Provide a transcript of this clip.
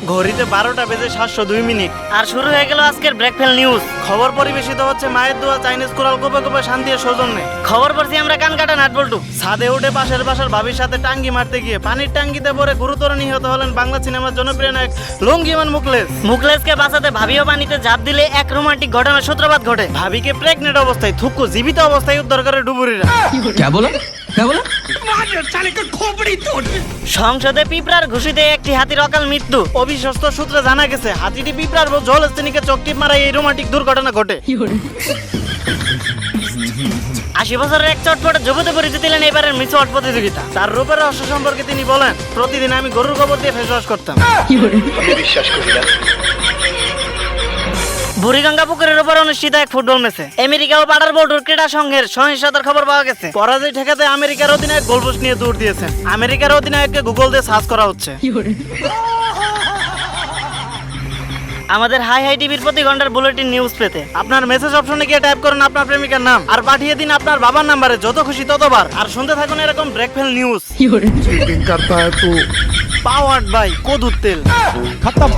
ঘড়িতে 12টা বেজে 702 আর শুরু হয়ে গেল আজকের ব্রেকফেল নিউজ। খবর পরিবেশিত হচ্ছে মায়ের দোয়া চাইনিজ কোরাল কোপে কোপে শান্তি সৌজন্যে। খবর পড়ছি আমরা কান কাটা নাটবল্টু। ছাদে উঠে পাশের বাসার ভাবির সাথে টাঙ্গি মারতে গিয়ে পানির টাঙ্গিতে পড়ে গুরুতর নিহত হলেন বাংলা সিনেমার জনপ্রিয় নায়ক লঙ্গিমান মুখলেসকে বাঁচাতে ভাবিও পানিতে ঝাঁপ দিলে এক রোমান্টিক ঘটনার সূত্রপাত ঘটে। ভাবিকে প্রেগনেন্ট অবস্থায় থুক্কু জীবিত অবস্থায় উদ্ধার করে ডুবুরিরা। সংসদে পিঁপড়ার ঘুষিতে একটি হাতির অকাল মৃত্যু। অবিশ্বস্ত সূত্রে জানা গেছে হাতিটি পিঁপড়ার জলস্তিনীকে চোখটিপ মারায় এই রোমান্টিক দুর্ঘটনা ঘটে। 80 বছরের এক চটপটে যুবতী পরিচিতি দিলেন এবারের মিস ওয়ার্ল্ড প্রতিযোগিতা। তার রূপের রহস্য সম্পর্কে তিনি বলেন, প্রতিদিন আমি গরুর গোবর দিয়ে ফেস ওয়াশ করতাম। বুড়িগঙ্গা পুকুরের উপর অনুষ্ঠিত এক ফুটবল ম্যাচে আমেরিকা ও পাড়ার বোল্ডুর ক্রীড়া সংঘের সহিংসতার খবর পাওয়া গেছে। পরাজয় ঠেকাতে আমেরিকার অধিনায়ক গোলপোস্ট নিয়ে দৌড় দিয়েছেন। আমেরিকার অধিনায়ককে গুগল দিয়ে সার্চ করা হচ্ছে। আমাদের হাই হাই টিভির প্রতি ঘন্টার বুলেটিন নিউজ পেতে আপনার মেসেজ অপশনে গিয়ে টাইপ করুন আপনার প্রেমিকার নাম আর পাঠিয়ে দিন আপনার বাবার নাম্বারে যত খুশি ততবার। আর শুনতে থাকুন এরকম ব্রেকফেল নিউজ। चीटिंग करता है तू। পাওয়ার্ড বাই কদুর তেল। खत्म।